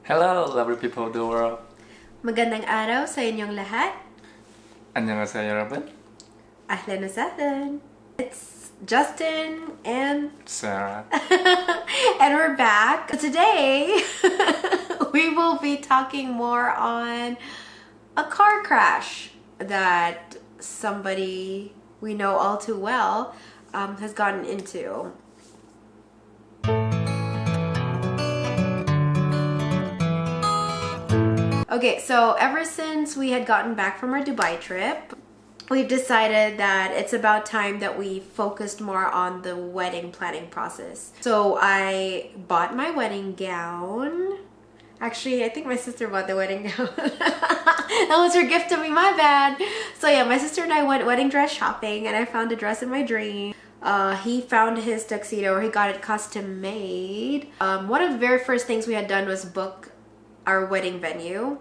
Hello, lovely people of the world. Magandang araw sa inyong lahat. 안녕하세요, 여러분. Ahlan wa sahlan. It's Justin and Sarah. and we're back. Today we will be talking more on a car crash that somebody we know all too well has gotten into. Okay, so ever since we had gotten back from our Dubai trip, we've decided that it's about time that we focused more on the wedding planning process. So I bought my wedding gown. Actually, I think my sister bought the wedding gown. That was her gift to me, my bad. So yeah, my sister and I went wedding dress shopping and I found a dress in my dream. He found his tuxedo, or he got it custom made. One of the very first things we had done was book our wedding venue.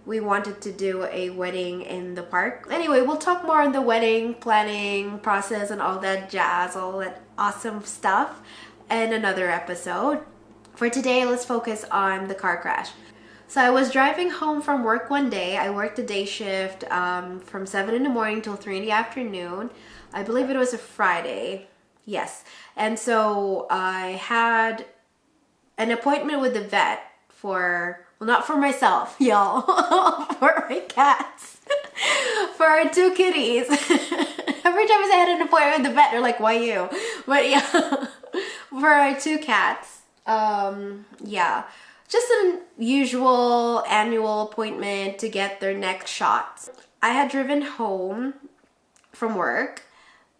We wanted to do a wedding in the park. Anyway, we'll talk more on the wedding planning process and all that jazz, all that awesome stuff in another episode. For today, let's focus on the car crash. So I was driving home from work one day. I worked a day shift from 7 in the morning till 3 in the afternoon. I believe it was a Friday. Yes. And so I had an appointment with the vet for, well, not for myself, y'all, for my cats, for our two kitties. Every time I had an appointment with the vet, they're like, why you? But yeah, for our two cats, yeah, just an usual annual appointment to get their next shots. I had driven home from work.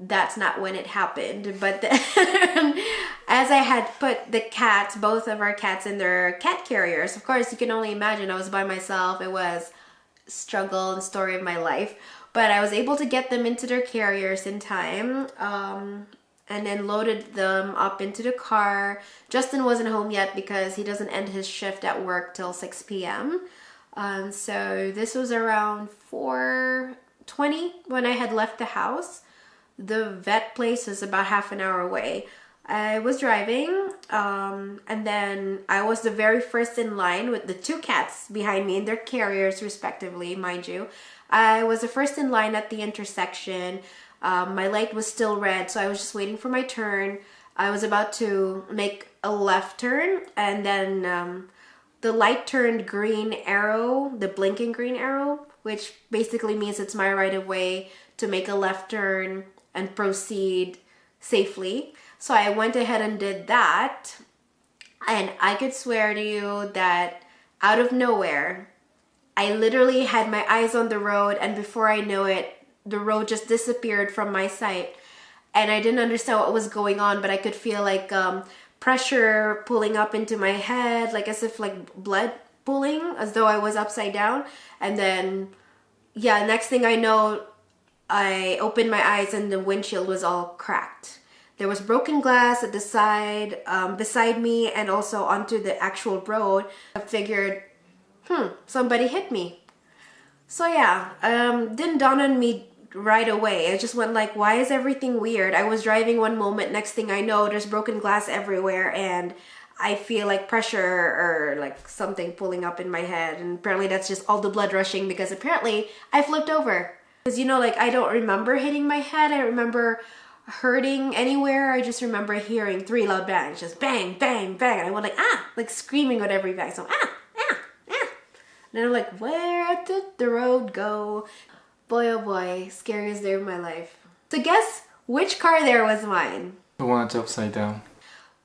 That's not when it happened, but then as I had put the cats, both of our cats, in their cat carriers, of course you can only imagine I was by myself. It was struggle and story of my life, but I was able to get them into their carriers in time, and then loaded them up into the car. Justin wasn't home yet because he doesn't end his shift at work till 6 p.m. So this was around 4:20 when I had left the house. The vet place is about half an hour away. I was driving, and then I was the very first in line with the two cats behind me in their carriers respectively, mind you. I was the first in line at the intersection. My light was still red, so I was just waiting for my turn. I was about to make a left turn, and then the light turned green arrow, the blinking green arrow, which basically means it's my right of way to make a left turn and proceed safely. So I went ahead and did that, and I could swear to you that out of nowhere, I literally had my eyes on the road, and before I know it, the road just disappeared from my sight, and I didn't understand what was going on, but I could feel like pressure pulling up into my head, like as if like blood pulling, as though I was upside down. And then yeah, next thing I know, I opened my eyes and the windshield was all cracked. There was broken glass at the side, beside me, and also onto the actual road. I figured, somebody hit me. So yeah, didn't dawn on me right away. I just went like, why is everything weird? I was driving one moment, next thing I know, there's broken glass everywhere, and I feel like pressure or like something pulling up in my head. And apparently that's just all the blood rushing, because apparently I flipped over. Because, you know, like, I don't remember hitting my head. I remember hurting anywhere. I just remember hearing 3 loud bangs. Just bang, bang, bang. And I went like screaming with every bang. So, ah. And then I'm like, where did the road go? Boy, oh boy, scariest day of my life. So guess which car there was mine? The one that's upside down.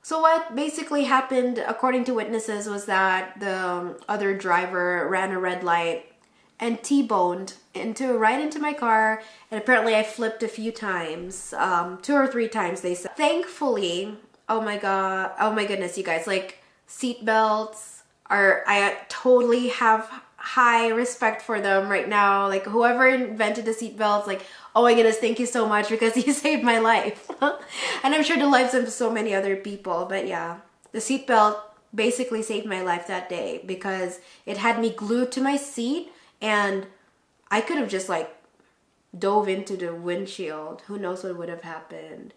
So what basically happened, according to witnesses, was that the other driver ran a red light and T-boned right into my car, and apparently I flipped a few times, 2 or 3 times they said. Thankfully, oh my goodness, you guys, like, seat belts are, I totally have high respect for them right now. Like, whoever invented the seat belts, like, oh my goodness, thank you so much, because you saved my life. And I'm sure the lives of so many other people. But yeah, the seat belt basically saved my life that day, because it had me glued to my seat, and I could have just like dove into the windshield. Who knows what would have happened.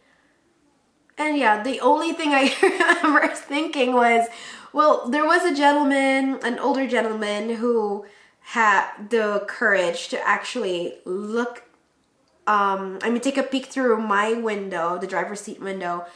And yeah, the only thing I remember thinking was, well, there was a gentleman, an older gentleman, who had the courage to actually look, take a peek through my window, the driver's seat window,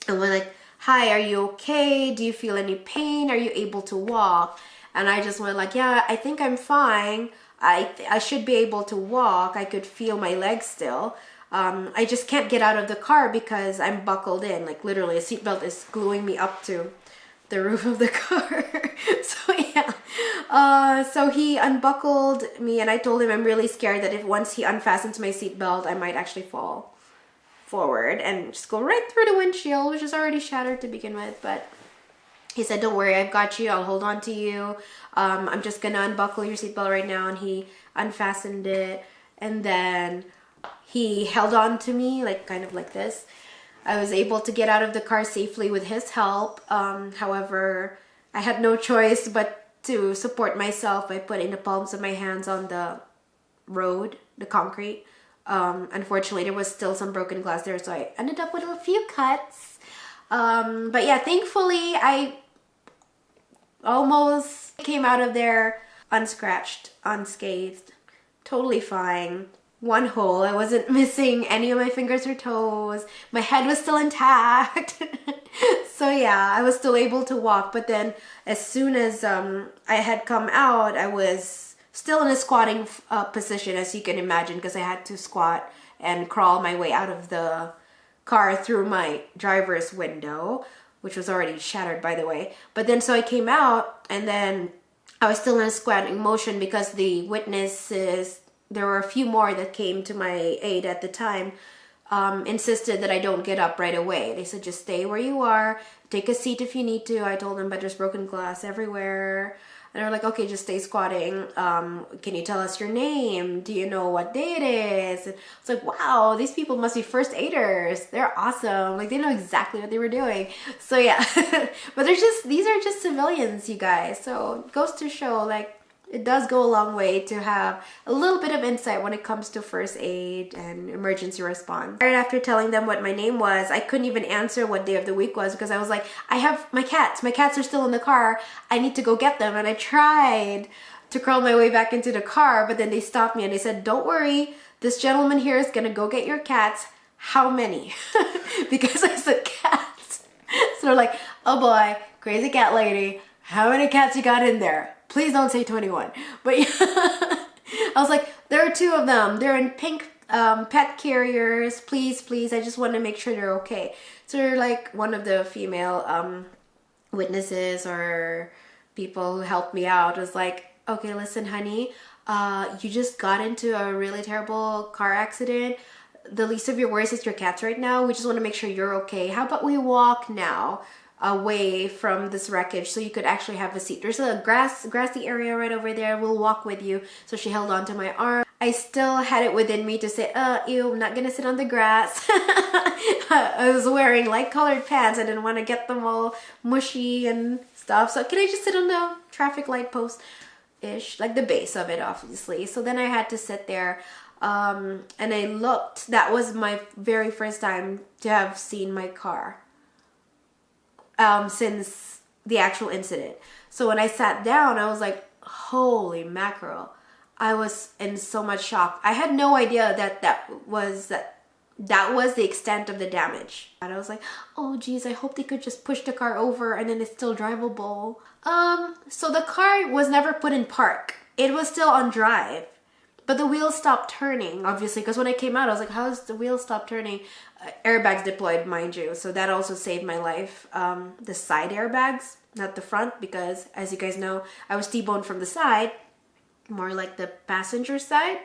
and went like, "Hi, are you okay? Do you feel any pain? Are you able to walk?" And I just went like, "Yeah, I think I'm fine. I should be able to walk. I could feel my legs still. I just can't get out of the car because I'm buckled in. Like literally, a seatbelt is gluing me up to the roof of the car." So yeah, so he unbuckled me, and I told him I'm really scared that if once he unfastens my seatbelt, I might actually fall forward and just go right through the windshield, which is already shattered to begin with. But he said, "Don't worry, I've got you. I'll hold on to you. I'm just gonna unbuckle your seatbelt right now." And he unfastened it, and then he held on to me, like kind of like this. I was able to get out of the car safely with his help. However, I had no choice but to support myself by putting the palms of my hands on the road, the concrete. Unfortunately, there was still some broken glass there, so I ended up with a few cuts. But yeah, thankfully, I almost came out of there unscratched, unscathed, totally fine. One hole. I wasn't missing any of my fingers or toes. My head was still intact. So yeah, I was still able to walk. But then as soon as I had come out, I was still in a squatting position, as you can imagine, because I had to squat and crawl my way out of the car through my driver's window, which was already shattered, by the way. But then so I came out, and then I was still in a squatting motion because the witnesses, there were a few more that came to my aid at the time, insisted that I don't get up right away. They said, "Just stay where you are, take a seat if you need to." I told them, "But there's broken glass everywhere." And they're like, "Okay, just stay squatting. Can you tell us your name? Do you know what day it is?" And it's like, wow, these people must be first aiders. They're awesome. Like, they know exactly what they were doing. So yeah, but these are just civilians, you guys. So it goes to show, like, it does go a long way to have a little bit of insight when it comes to first aid and emergency response. Right after telling them what my name was, I couldn't even answer what day of the week was because I was like, "I have my cats. My cats are still in the car. I need to go get them." And I tried to crawl my way back into the car, but then they stopped me and they said, "Don't worry. This gentleman here is going to go get your cats." "How many?" Because I said cats. So they're like, "Oh boy, crazy cat lady. How many cats you got in there? Please don't say 21. But yeah, I was like, "There are 2 of them. They're in pink pet carriers. Please, please. I just want to make sure they're okay." So they're like, one of the female witnesses or people who helped me out was like, "Okay, listen, honey, you just got into a really terrible car accident. The least of your worries is your cats right now. We just want to make sure you're okay. How about we walk now away from this wreckage so you could actually have a seat. There's a grassy area right over there. We'll walk with you." So she held on to my arm. I still had it within me to say, "Ew, I'm not gonna sit on the grass." I was wearing light colored pants. I didn't want to get them all mushy and stuff. So can I just sit on the traffic light post-ish, like the base of it, obviously. So then I had to sit there. And I looked. That was my very first time to have seen my car since the actual incident. So when I sat down, I was like, holy mackerel. I was in so much shock. I had no idea that was the extent of the damage. And I was like, oh geez, I hope they could just push the car over and then it's still drivable. So the car was never put in park. It was still on drive. But the wheels stopped turning, obviously, because when I came out, I was like, how does the wheel stop turning? Airbags deployed, mind you, so that also saved my life. The side airbags, not the front, because as you guys know, I was T-boned from the side, more like the passenger side.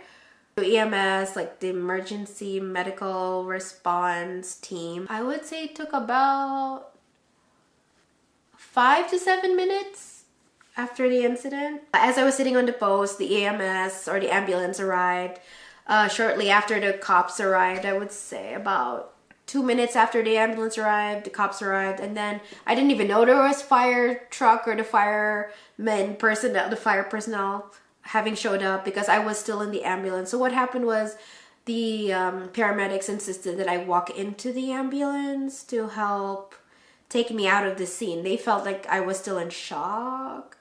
The EMS, like the emergency medical response team, I would say it took about 5 to 7 minutes after the incident. As I was sitting on the post, the EMS or the ambulance arrived. Shortly after the cops arrived, I would say about 2 minutes after the ambulance arrived, the cops arrived, and then I didn't even know there was fire truck or the fire personnel having showed up because I was still in the ambulance. So what happened was the paramedics insisted that I walk into the ambulance to help take me out of the scene. They felt like I was still in shock.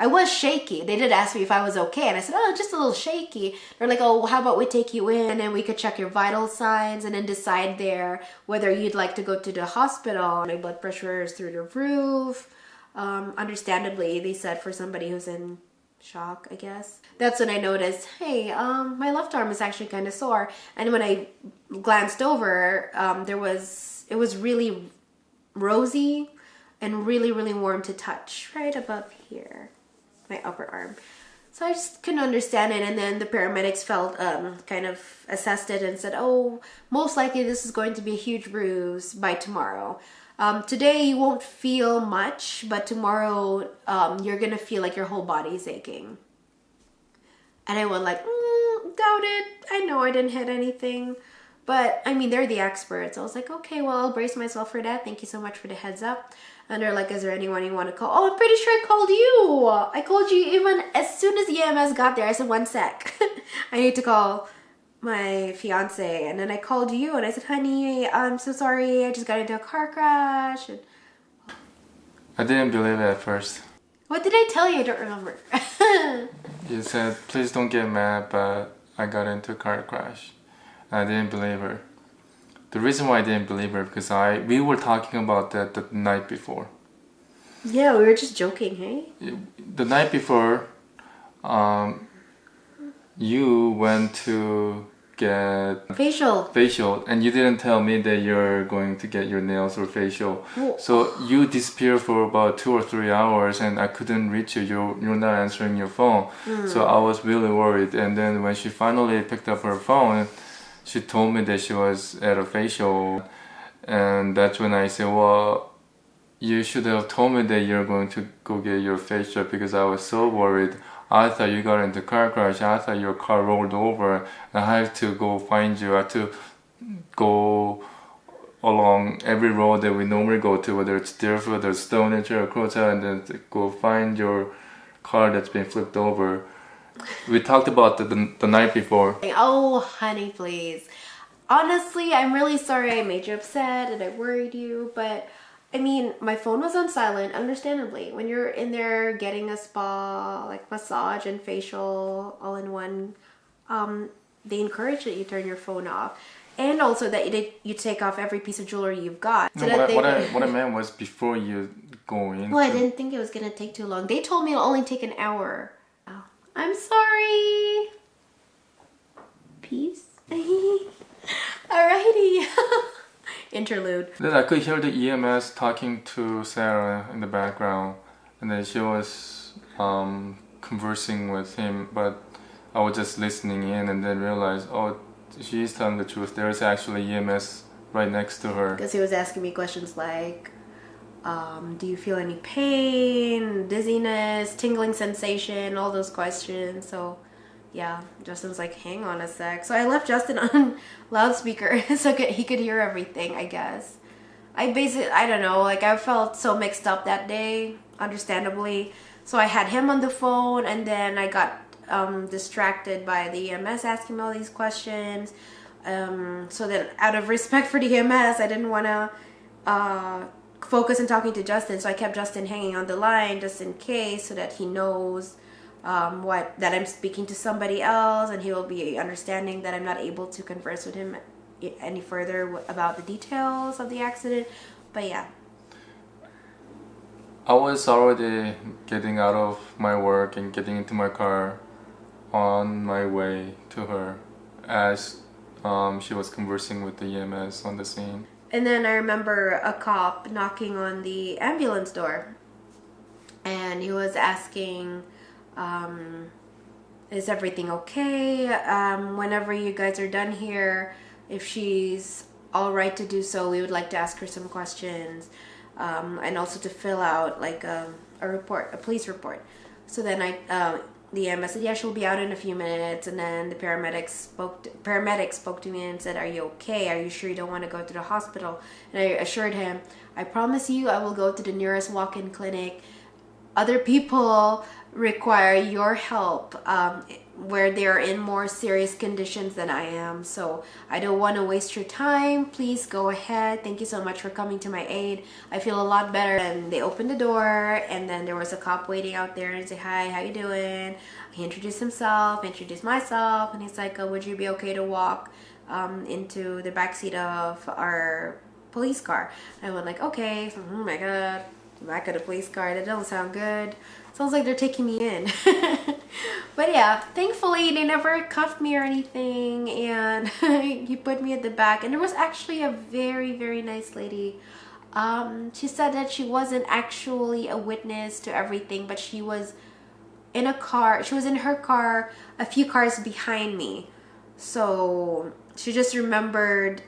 I was shaky. They did ask me if I was okay, and I said, oh, just a little shaky. They're like, oh, how about we take you in and we could check your vital signs and then decide there whether you'd like to go to the hospital. My blood pressure is through the roof. Understandably, they said for somebody who's in shock, I guess. That's when I noticed, hey, my left arm is actually kind of sore. And when I glanced over, it was really rosy and really, really warm to touch right above here, my upper arm. So I just couldn't understand it. And then the paramedics felt kind of assessed it and said, oh, most likely this is going to be a huge bruise by tomorrow. Today you won't feel much, but tomorrow you're gonna feel like your whole body's aching. And I went like, doubt it. I know I didn't hit anything. But I mean, they're the experts. I was like, okay, well, I'll brace myself for that. Thank you so much for the heads up. And they're like, is there anyone you want to call? Oh, I'm pretty sure I called you. I called you even as soon as EMS got there. I said, one sec. I need to call my fiance. And then I called you and I said, honey, I'm so sorry. I just got into a car crash. And I didn't believe it at first. what did I tell you? I don't remember. You said, please don't get mad, but I got into a car crash. I didn't believe her. The reason why I didn't believe her because we were talking about that the night before. Yeah, we were just joking, hey? The night before, you went to get facial, and you didn't tell me that you're going to get your nails or facial. Well, So you disappeared for about 2 or 3 hours and I couldn't reach you. You're not answering your phone. So I was really worried. And then when she finally picked up her phone, she told me that she was at a facial. And that's when I said, well, you should have told me that you're going to go get your facial because I was so worried. I thought you got into a car crash. I thought your car rolled over. I had to go find you. I had to go along every road that we normally go to, whether it's Deerfield or Stonehenge or Crota, and then to go find your car that's been flipped over. We talked about the night before. oh, honey, please. Honestly, I'm really sorry I made you upset and I worried you, but I mean, my phone was on silent, understandably. When you're in there getting a spa, like massage and facial all in one, they encourage that you turn your phone off. And also that you take off every piece of jewelry you've got. So No, what I meant was before you go in. Well, I didn't think it was going to take too long. They told me it'll only take an hour. Oh, I'm sorry. Peace. Alrighty. Interlude. Then I could hear the EMS talking to Sarah in the background, and then she was conversing with him, but I was just listening in and then realized, oh, she's telling the truth. There's actually EMS right next to her. Because he was asking me questions like, do you feel any pain, dizziness, tingling sensation, all those questions. So yeah, Justin was like, hang on a sec. So I left Justin on loudspeaker so he could hear everything, I guess. I don't know, like I felt so mixed up that day, understandably. So I had him on the phone and then I got distracted by the EMS asking me all these questions. So that out of respect for the EMS, I didn't want to focus on talking to Justin. So I kept Justin hanging on the line just in case so that he knows that I'm speaking to somebody else and he will be understanding that I'm not able to converse with him any further about the details of the accident. But yeah. I was already getting out of my work and getting into my car on my way to her as she was conversing with the EMS on the scene. And then I remember a cop knocking on the ambulance door and he was asking, is everything okay? Whenever you guys are done here, if she's all right to do so, we would like to ask her some questions, and also to fill out like a police report. So then the EMS said, yeah, she'll be out in a few minutes. And then the paramedic spoke to me and said, are you okay? Are you sure you don't want to go to the hospital? And I assured him, I promise you I will go to the nearest walk-in clinic. Other people require your help where they're in more serious conditions than I am. So I don't want to waste your time. Please go ahead. Thank you so much for coming to my aid. I feel a lot better. And they opened the door, and then there was a cop waiting out there and say, hi, how you doing? He introduced himself, introduced myself, and he's like, would you be okay to walk into the backseat of our police car? And I went like, okay. So, oh my God, back of the police car, that doesn't sound good. Sounds like they're taking me in. But yeah, thankfully they never cuffed me or anything, and he put me at the back. And there was actually a very, very nice lady. She said that she wasn't actually a witness to everything, but she was in a car. She was in her car a few cars behind me. So she just remembered,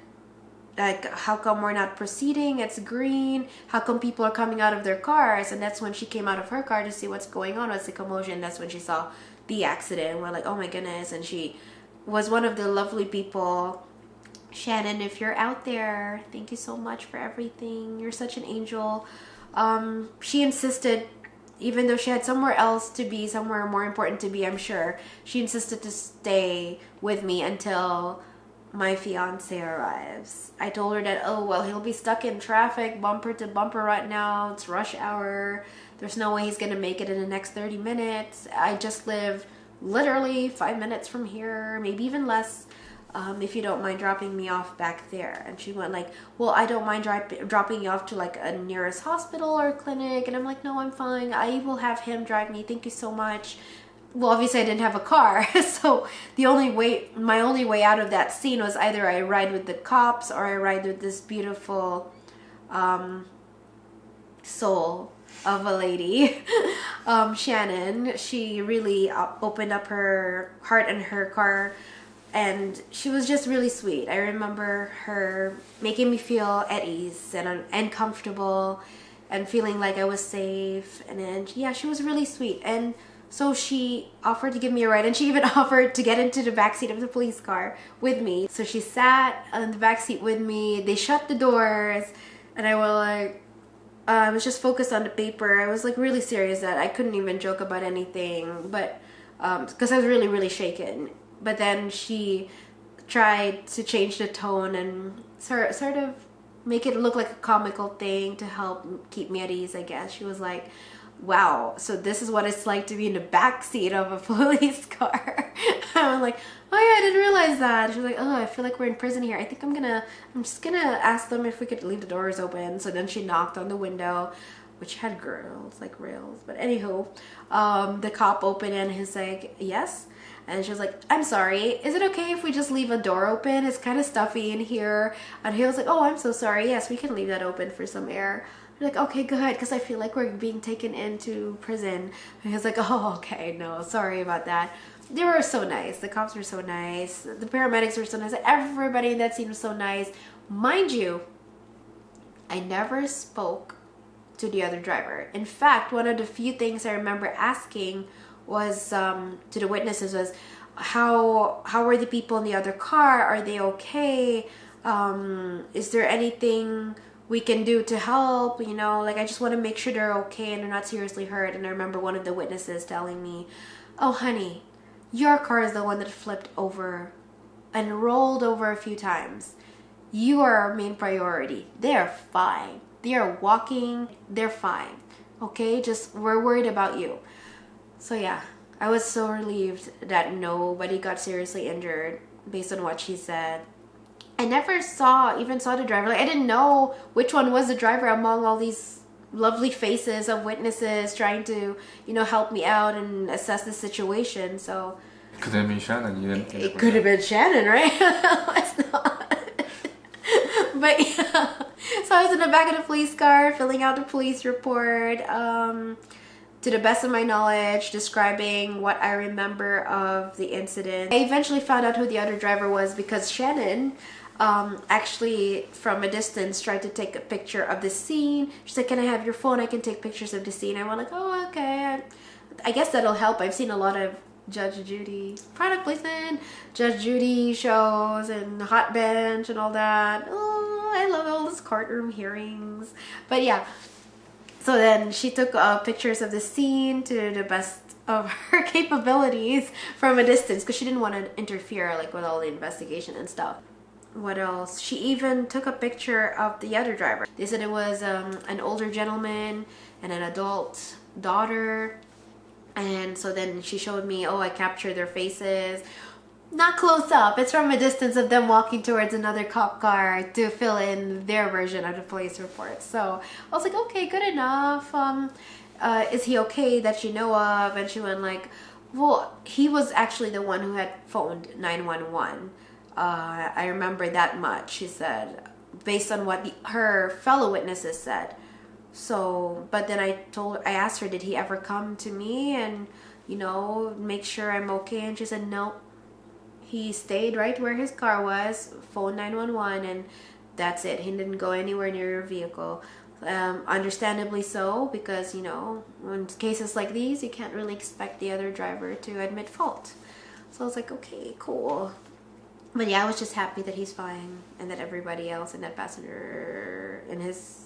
like, how come we're not proceeding? It's green. How come people are coming out of their cars? And that's when she came out of her car to see what's going on, what's the commotion. That's when she saw the accident. And we're like, oh my goodness. And she was one of the lovely people. Shannon, if you're out there, thank you so much for everything. You're such an angel. She insisted, even though she had somewhere else to be, somewhere more important to be, I'm sure, she insisted to stay with me until my fiance arrives. I told her that, oh, well, he'll be stuck in traffic, bumper to bumper right now. It's rush hour. There's no way he's going to make it in the next 30 minutes. I just live literally 5 minutes from here, maybe even less, if you don't mind dropping me off back there. And she went like, well, I don't mind dropping you off to like a nearest hospital or clinic. And I'm like, no, I'm fine. I will have him drive me. Thank you so much. Well, obviously I didn't have a car, so my only way out of that scene was either I ride with the cops or I ride with this beautiful soul of a lady, Shannon. She really opened up her heart and her car, and she was just really sweet. I remember her making me feel at ease and comfortable and feeling like I was safe. And then, yeah, she was really sweet. And so she offered to give me a ride, and she even offered to get into the backseat of the police car with me. So she sat in the backseat with me. They shut the doors, and I was like, I was just focused on the paper. I was like really serious that I couldn't even joke about anything, but because I was really, really shaken. But then she tried to change the tone and sort of make it look like a comical thing to help keep me at ease, I guess. She was like, wow, so this is what it's like to be in the back seat of a police car. I was like, oh yeah, I didn't realize that. She was like, oh, I feel like we're in prison here. I think I'm just gonna ask them if we could leave the doors open. So then she knocked on the window, which had grills, like rails. But anywho, the cop opened and he's like, yes. And she was like, I'm sorry, is it okay if we just leave a door open? It's kind of stuffy in here. And he was like, oh, I'm so sorry. Yes, we can leave that open for some air. Like, okay, good, because I feel like we're being taken into prison. And he was like, oh, okay, no, sorry about that. They were so nice. The cops were so nice. The paramedics were so nice. Everybody in that scene was so nice. Mind you, I never spoke to the other driver. In fact, one of the few things I remember asking was to the witnesses was, how were the people in the other car? Are they okay? Is there anything we can do to help? You know, like, I just want to make sure they're okay and they're not seriously hurt. And I remember one of the witnesses telling me, oh honey, your car is the one that flipped over and rolled over a few times. You are our main priority. They're fine. They are walking. They're fine. Okay, just we're worried about you. So yeah, I was so relieved that nobody got seriously injured based on what she said. I never even saw the driver. Like, I didn't know which one was the driver among all these lovely faces of witnesses trying to, you know, help me out and assess the situation. So could have been Shannon. It could have been Shannon, right? It's not. But yeah, so I was in the back of the police car filling out the police report. To the best of my knowledge, describing what I remember of the incident. I eventually found out who the other driver was because Shannon actually from a distance tried to take a picture of the scene. She said, can I have your phone? I can take pictures of the scene. I went like, oh, okay. I guess that'll help. I've seen a lot of Judge Judy, product placement, Judge Judy shows and Hot Bench and all that. Oh, I love all those courtroom hearings. But yeah, So then she took pictures of the scene to the best of her capabilities from a distance because she didn't want to interfere like with all the investigation and stuff. What else? She even took a picture of the other driver. They said it was an older gentleman and an adult daughter. And so then she showed me, oh, I captured their faces. Not close up. It's from a distance of them walking towards another cop car to fill in their version of the police report. So I was like, okay, good enough. Is he okay that you know of? And she went like, well, he was actually the one who had phoned 911. I remember that much, she said, based on what her fellow witnesses said. So, but then I asked her, did he ever come to me and, you know, make sure I'm okay? And she said, no. He stayed right where his car was, phoned 911, and that's it. He didn't go anywhere near your vehicle. Understandably so, because, you know, in cases like these, you can't really expect the other driver to admit fault. So I was like, okay, cool. But yeah, I was just happy that he's fine and that everybody else in that passenger, in his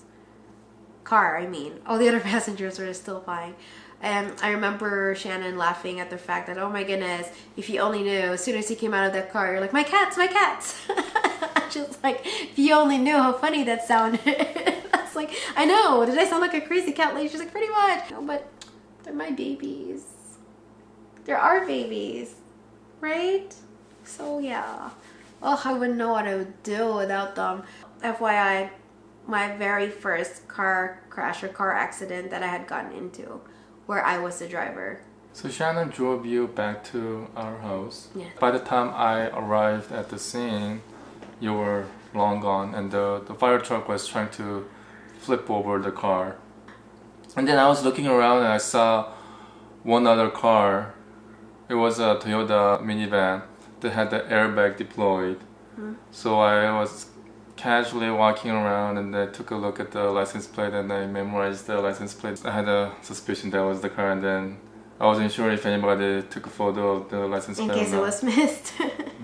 car, I mean, all the other passengers were still fine. And I remember Shannon laughing at the fact that, oh my goodness, if you only knew, as soon as he came out of that car, you're like, my cats, my cats. Just like, if you only knew how funny that sounded. I was like, I know, did I sound like a crazy cat lady? She's like, pretty much. No, but they're my babies. They're our babies, right? So yeah. Oh, I wouldn't know what I would do without them. FYI, my very first car crash or car accident that I had gotten into, where I was the driver. So Shannon drove you back to our house. Yeah. By the time I arrived at the scene, you were long gone, and the fire truck was trying to flip over the car. And then I was looking around and I saw one other car. It was a Toyota minivan that had the airbag deployed. So I was casually walking around and I took a look at the license plate and I memorized the license plate. I had a suspicion that was the car, and then I wasn't sure if anybody took a photo of the license plate. In case it was missed.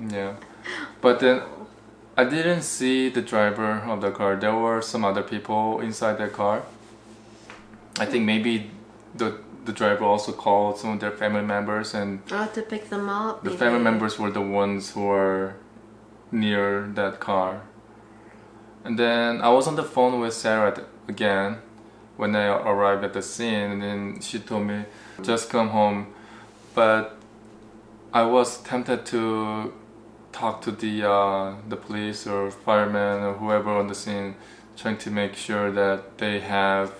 Yeah. But then I didn't see the driver of the car. There were some other people inside the car. I think maybe the driver also called some of their family members, and to pick them up. the family members were the ones who were near that car. And then I was on the phone with Sarah again when I arrived at the scene, and then she told me, just come home. But I was tempted to talk to the police or firemen or whoever on the scene, trying to make sure that they have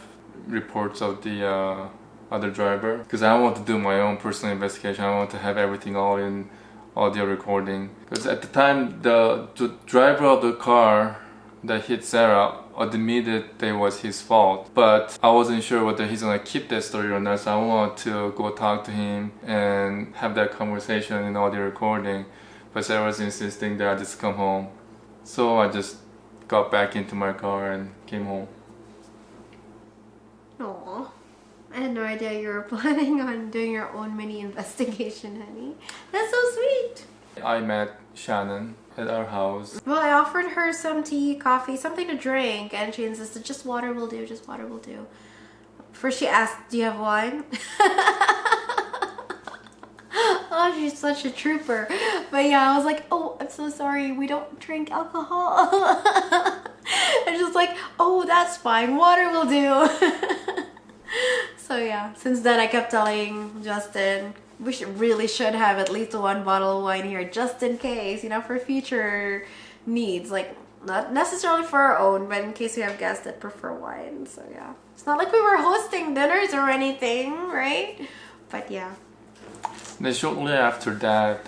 reports of the other driver, because I want to do my own personal investigation. I want to have everything all in audio recording, because at the time the driver of the car that hit Sarah admitted that it was his fault, but I wasn't sure whether he's gonna keep that story or not, so I wanted to go talk to him and have that conversation in audio recording, but Sarah was insisting that I just come home. So I just got back into my car and came home. Aww. I had no idea you were planning on doing your own mini investigation, honey. That's so sweet. I met Shannon at our house. Well, I offered her some tea, coffee, something to drink, and she insisted just water will do, just water will do. First she asked, do you have wine? Oh, she's such a trooper. But yeah, I was like, oh, I'm so sorry, we don't drink alcohol. And she's like, oh, that's fine, water will do. So yeah, since then I kept telling Justin, we really should have at least one bottle of wine here just in case, you know, for future needs. Like, not necessarily for our own, but in case we have guests that prefer wine. So yeah, it's not like we were hosting dinners or anything, right? But yeah. Then shortly after that,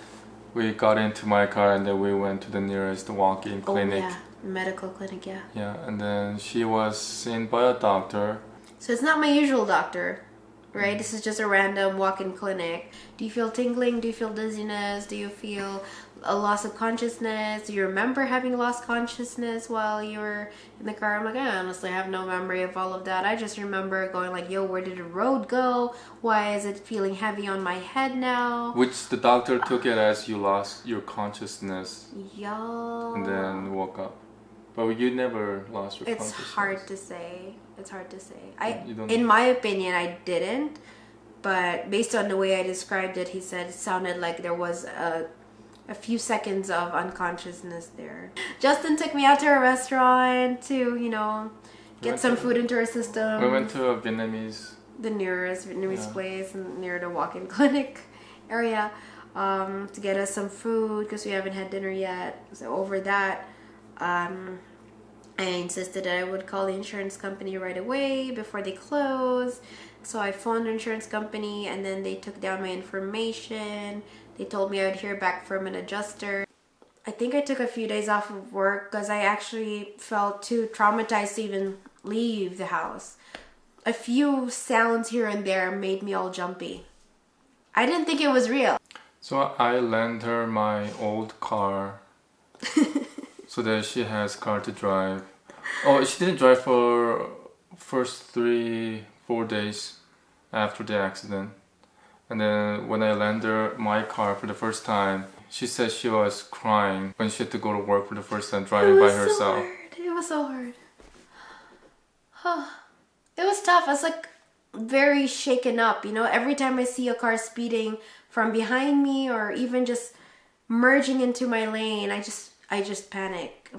we got into my car and then we went to the nearest walk-in clinic. Oh yeah, medical clinic, yeah. Yeah, and then she was seen by a doctor. So it's not my usual doctor, right? This is just a random walk-in clinic. Do you feel tingling? Do you feel dizziness? Do you feel a loss of consciousness? Do you remember having lost consciousness while you were in the car? I'm like, I honestly have no memory of all of that. I just remember going like, yo, where did the road go? Why is it feeling heavy on my head now? Which the doctor took it as you lost your consciousness Yeah. and then woke up. But you never lost your It's consciousness. hard to say. It's hard to say. You don't In know. my opinion, I didn't. But based on the way I described it, he said it sounded like there was a few seconds of unconsciousness there. Justin took me out to a restaurant to, get some food into our system. We went to a Vietnamese. The nearest Vietnamese place near the walk-in clinic area to get us some food because we haven't had dinner yet. So over that, I insisted that I would call the insurance company right away before they close. So I phoned the insurance company and then they took down my information. They told me I would hear back from an adjuster. I think I took a few days off of work because I actually felt too traumatized to even leave the house. A few sounds here and there made me all jumpy. I didn't think it was real. So I lent her my old car so that she has car to drive. Oh, she didn't drive for first 3-4 days after the accident. And then when I lent her my car for the first time, she said she was crying when she had to go to work for the first time driving by herself. It was so hard. It was tough. I was like very shaken up, every time I see a car speeding from behind me or even just merging into my lane, I just panic.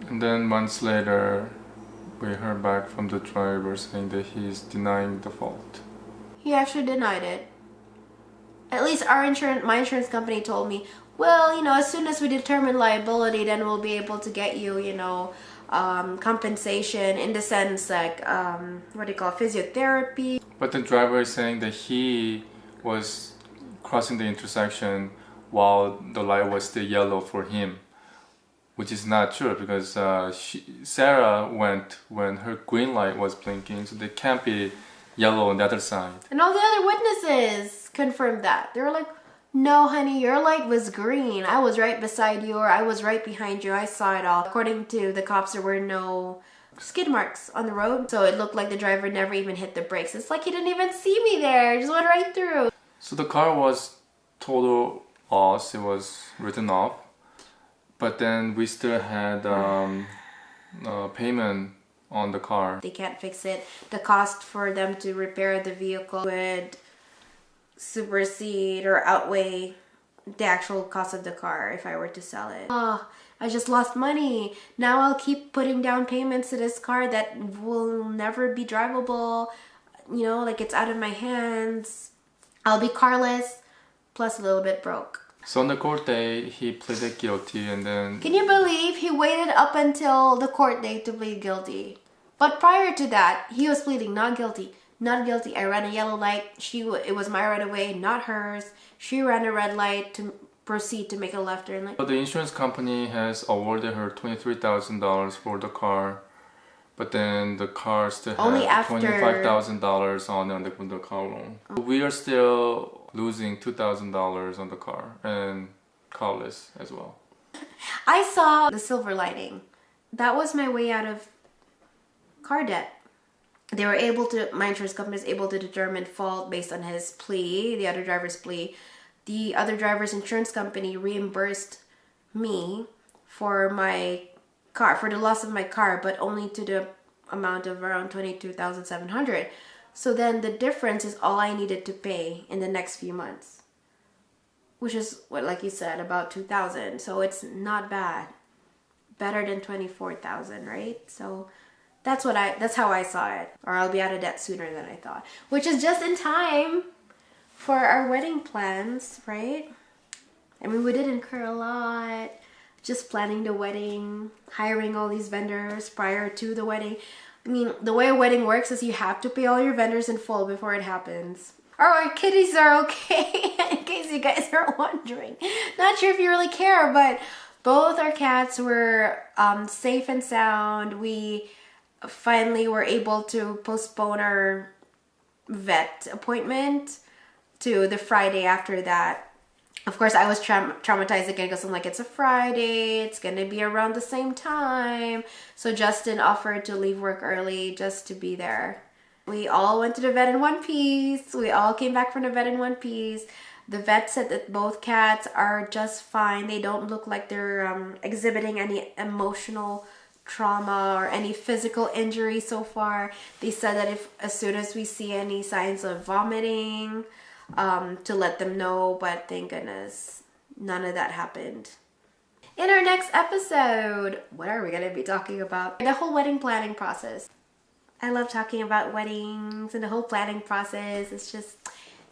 And then months later, we heard back from the driver saying that he's denying the fault. He actually denied it. At least my insurance company told me, well, as soon as we determine liability, then we'll be able to get you, compensation in the sense like, physiotherapy. But the driver is saying that he was crossing the intersection while the light was still yellow for him, which is not true because Sarah went when her green light was blinking, so they can't be yellow on the other side. And all the other witnesses confirmed that. They were like, no, honey, your light was green. I was right beside you or I was right behind you. I saw it all. According to the cops, there were no skid marks on the road. So it looked like the driver never even hit the brakes. It's like he didn't even see me there. Just went right through. So the car was total loss. It was written off. But then we still had payment on the car. They can't fix it. The cost for them to repair the vehicle would supersede or outweigh the actual cost of the car if I were to sell it. Oh, I just lost money. Now I'll keep putting down payments to this car that will never be drivable. It's out of my hands. I'll be carless, plus a little bit broke. So on the court day, he pleaded guilty and then... Can you believe he waited up until the court day to plead guilty? But prior to that, he was pleading not guilty. Not guilty. I ran a yellow light. It was my right of way, not hers. She ran a red light to proceed to make a left turn. So the insurance company has awarded her $23,000 for the car, but then the car still has $25,000 on the car loan. We are still losing $2,000 on the car and carless as well. I saw the silver lining. That was my way out of car debt. My insurance company was able to determine fault based on his plea, the other driver's plea. The other driver's insurance company reimbursed me for my car, for the loss of my car, but only to the amount of around $22,700. So then the difference is all I needed to pay in the next few months, which is what, like you said, about $2,000. So it's not bad. Better than $24,000, right? So that's how I saw it. Or I'll be out of debt sooner than I thought. Which is just in time for our wedding plans, right? I mean, we did incur a lot. Just planning the wedding, hiring all these vendors prior to the wedding. I mean, the way a wedding works is you have to pay all your vendors in full before it happens. Our kitties are okay, in case you guys are wondering. Not sure if you really care, but both our cats were safe and sound. We finally were able to postpone our vet appointment to the Friday after that. Of course, I was traumatized again because I'm like, it's a Friday, it's gonna be around the same time. So Justin offered to leave work early just to be there. We all went to the vet in one piece. We all came back from the vet in one piece. The vet said that both cats are just fine. They don't look like they're exhibiting any emotional trauma or any physical injury so far. They said that if as soon as we see any signs of vomiting, to let them know, but thank goodness none of that happened. In our next episode, what are we going to be talking about? The whole wedding planning process. I love talking about weddings and the whole planning process. It's just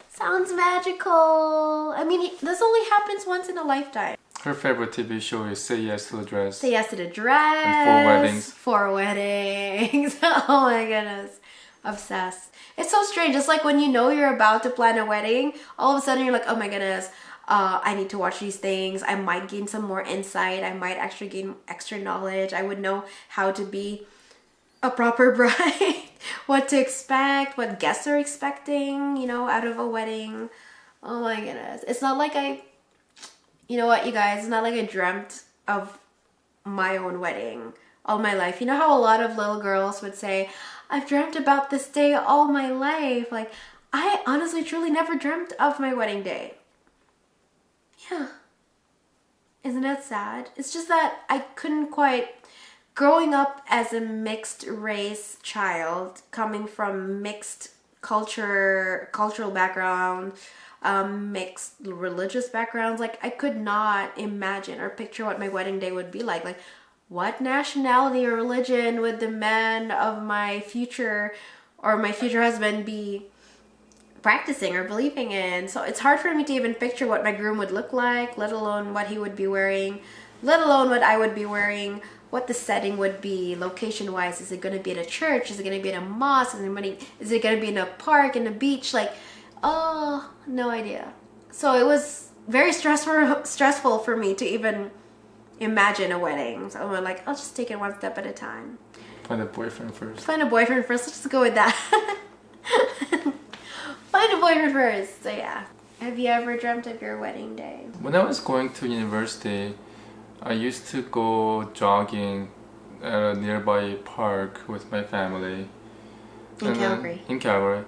sounds magical. I mean, this only happens once in a lifetime. Her favorite TV show is Say Yes to the Dress. Say Yes to the Dress. And 4 weddings. 4 weddings. Oh my goodness. Obsessed. It's so strange. It's like when you know you're about to plan a wedding, all of a sudden you're like, oh my goodness, I need to watch these things. I might gain some more insight. I might actually gain extra knowledge. I would know how to be a proper bride, what to expect, what guests are expecting, you know, out of a wedding. Oh my goodness. It's not like you know what, you guys, it's not like I dreamt of my own wedding all my life. You know how a lot of little girls would say, I've dreamt about this day all my life. Like, I honestly, truly never dreamt of my wedding day. Yeah. Isn't that sad? It's just that I couldn't quite... Growing up as a mixed race child, coming from mixed cultural background, mixed religious backgrounds, like I could not imagine or picture what my wedding day would be like. Like, what nationality or religion would the man of my future or my future husband be practicing or believing in? So it's hard for me to even picture what my groom would look like, let alone what he would be wearing, let alone what I would be wearing, what the setting would be location-wise. Is it going to be at a church? Is it going to be in a mosque? Is it going to be in a park, in a beach? Like, oh, no idea. So it was very stressful for me to even imagine a wedding. So I'm like, I'll just take it one step at a time. Find a boyfriend first. Find a boyfriend first. Let's just go with that. Find a boyfriend first. So yeah. Have you ever dreamt of your wedding day? When I was going to university, I used to go jogging at a nearby park with my family. In Calgary. In Calgary.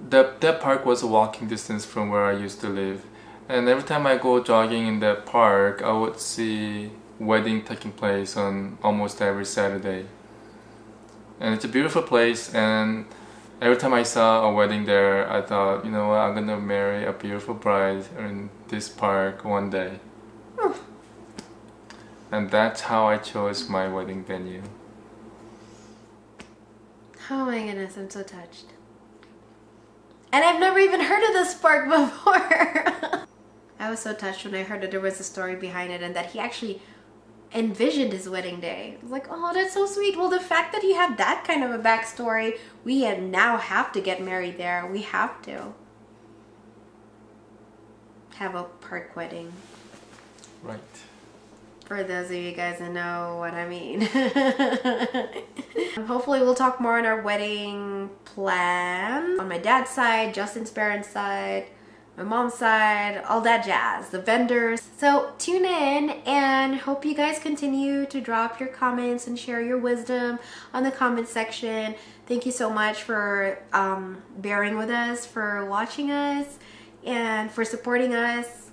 That park was a walking distance from where I used to live. And every time I go jogging in that park, I would see wedding taking place on almost every Saturday. And it's a beautiful place, and every time I saw a wedding there, I thought, you know what, I'm gonna marry a beautiful bride in this park one day. And that's how I chose my wedding venue. Oh my goodness, I'm so touched. And I've never even heard of this park before. I was so touched when I heard that there was a story behind it and that he actually envisioned his wedding day. I was like, oh, that's so sweet. Well, the fact that he had that kind of a backstory, we now have to get married there. We have to have a park wedding. Right. For those of you guys that know what I mean. Hopefully we'll talk more on our wedding plan. On my dad's side, Justin's parents' side, my mom's side, all that jazz, the vendors. So tune in and hope you guys continue to drop your comments and share your wisdom on the comment section. Thank you so much for bearing with us, for watching us, and for supporting us.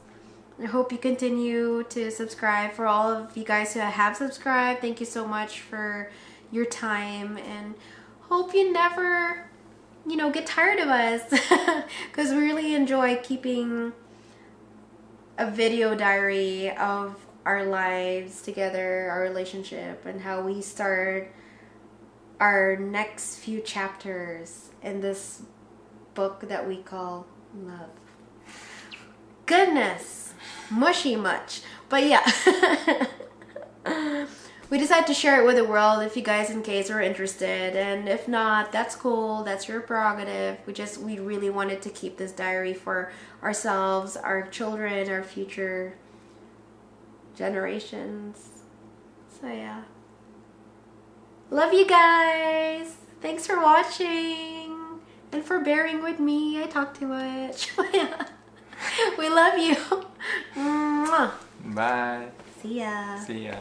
I hope you continue to subscribe. For all of you guys who have subscribed, thank you so much for your time, and hope you never, you know, get tired of us because we really enjoy keeping a video diary of our lives together, our relationship, and how we start our next few chapters in this book that we call love. Goodness. Mushy much, but yeah. We decided to share it with the world if you guys in case are interested, and if not, that's cool, that's your prerogative. We really wanted to keep this diary for ourselves, our children, our future generations. So yeah, love you guys. Thanks for watching and for bearing with me. I talk too much. We love you. Mwah. Bye. See ya. See ya.